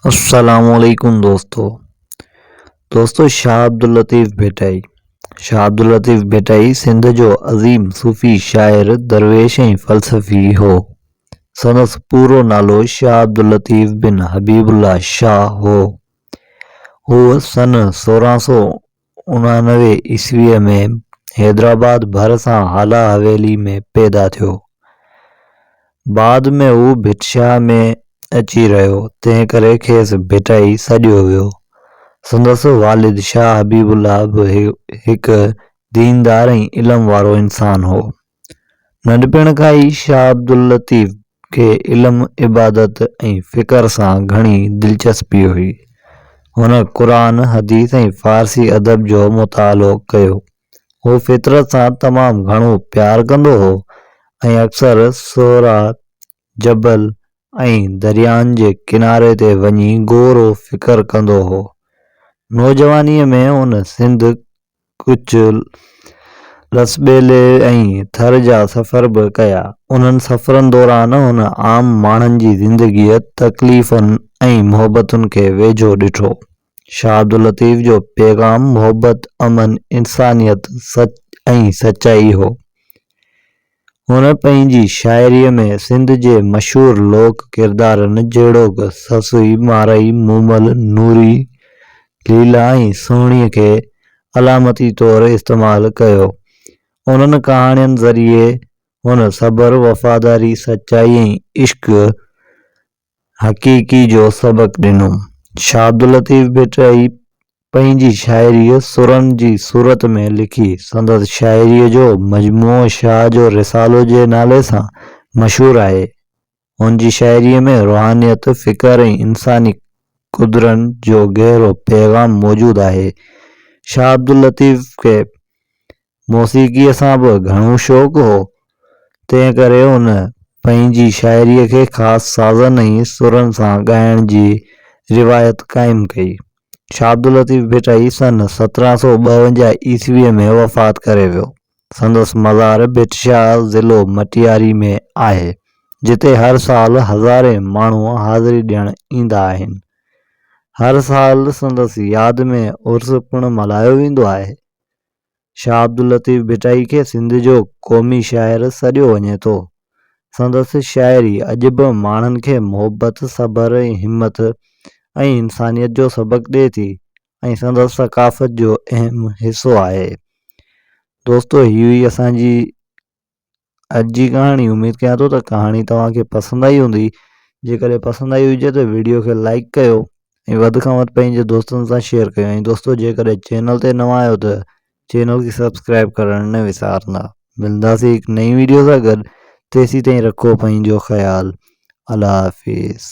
अस्सलामुअलैकुम दोस्तों शाह अब्दुल लतीफ़ भिटाई। शाह अब्दुल लतीफ़ भिटाई सिंध जो अज़ीम सूफ़ी शाइर, दरवेश ऐं फ़लसफ़ी हो। संदसि पूरो नालो शाह अब्दुल लतीफ़ बिन हबीबुल्लाह शाह हो। हू सन 1699 ईस्वीअ में हैदराबाद भरिसां हाला हवेली में पैदा थियो। बाद में हू भिटशाह में अची रहियो, तंहिं करे खेसि भिटाई सॾियो वियो। संदसि वालिद शाह हबीबुल्लाह बि हिकु दीनदार ऐं इल्म वारो इंसान हो। नंढपिण खां ई शाह अब्दुल लतीफ़ खे इल्म, इबादत ऐं फ़िक्र सां घणी दिलचस्पी हुई। हुन क़ुरान, हदीस ऐं फ़ारसी अदब जो मुतालो कयो। हू फितरत सां तमामु घणो प्यार कंदो हो ऐं अक्सर सोहरा, जबल ऐं दरियाहनि जे किनारे ते वञी गौर व फ़िक्र कंदो हो। नौजवानीअ में हुन सिंध, कच्छ, लसबेले ऐं थर जा सफ़र बि कया। उन्हनि सफ़रनि दौरान हुन आम माण्हुनि जी ज़िंदगीअ, तकलीफ़ुनि ऐं मुहबतुनि खे वेझो ॾिठो। शाह अब्दुल लतीफ़ जो पैगाम मुहबत, अमन, इंसानियत ऐं सचाई हो। हुन पंहिंजी शाइरीअ में सिंध जे मशहूर लोक किरदारनि जहिड़ोकि ससुई, मारई, मूमल, नूरी, लीला ऐं सुहिणीअ खे अलामती तौरु इस्तेमालु कयो। उन्हनि कहाणियुनि ज़रिए हुन सब्र, वफ़ादारी, सचाई ऐं इश्क हक़ीक़ी जो सबक़ ॾिनो। शाह अब्दुल लतीफ़ भिटाई पंहिंजी शाइरी सुरनि जी सूरत में लिखी। संदसि शाइरीअ जो मजमूओ शाह जो रिसालो जे नाले सां मशहूरु आहे। हुन जी शाइरीअ में रूहानियत, फ़िक्र ऐं इंसानी क़ुदरनि जो गहरो पैगाम मौजूदु आहे। शाह अब्दुल लतीफ़ खे मौसीक़ीअ सां बि घणो शौक़ु हो, तंहिं करे हुन पंहिंजी शाइरीअ खे ख़ासि साज़नि ऐं सुरनि सां ॻाइण जी रिवायत क़ाइमु कई। शाह अब्दुल लतीफ़ भिटाई सन 1752 ईस्वीअ में वफ़ात करे वियो। संदसि मज़ार भिटशाह ज़िलो मटियारी में आहे, जिते हर साल हज़ारे माण्हू हाज़िरी ॾियण ईंदा आहिनि। हर साल संदसि यादि में उर्स पिणु मल्हायो वेंदो आहे। शाह अब्दुल लतीफ़ भिटाई खे सिंध जो क़ौमी शाइर सॾियो वञे थो। संदसि शाइरी अॼु बि माण्हुनि खे मुहबत, सब्र, हिम्मत ऐं इंसानियत जो सबक़ ॾिए थी ऐं संदसि सक़ाफ़त जो अहम हिसो आहे। दोस्तों, हीअ हुई असांजी अॼु जी कहाणी। उमेद कयां थो त कहाणी तव्हांखे पसंदि आई हूंदी। जेकॾहिं पसंदि आई हुजे त वीडियो खे लाइक कयो ऐं वधि खां वधि पंहिंजे दोस्तनि सां शेयर कयो। ऐं दोस्तों, जेकॾहिं चैनल ते नवां आहियो त चैनल खे सब्सक्राइब करणु न विसारंदा। मिलंदासीं हिकु नई वीडियो सां गॾु। तेसीं ताईं रखो पंहिंजो ख़्यालु। अल्लाह हाफ़िज़।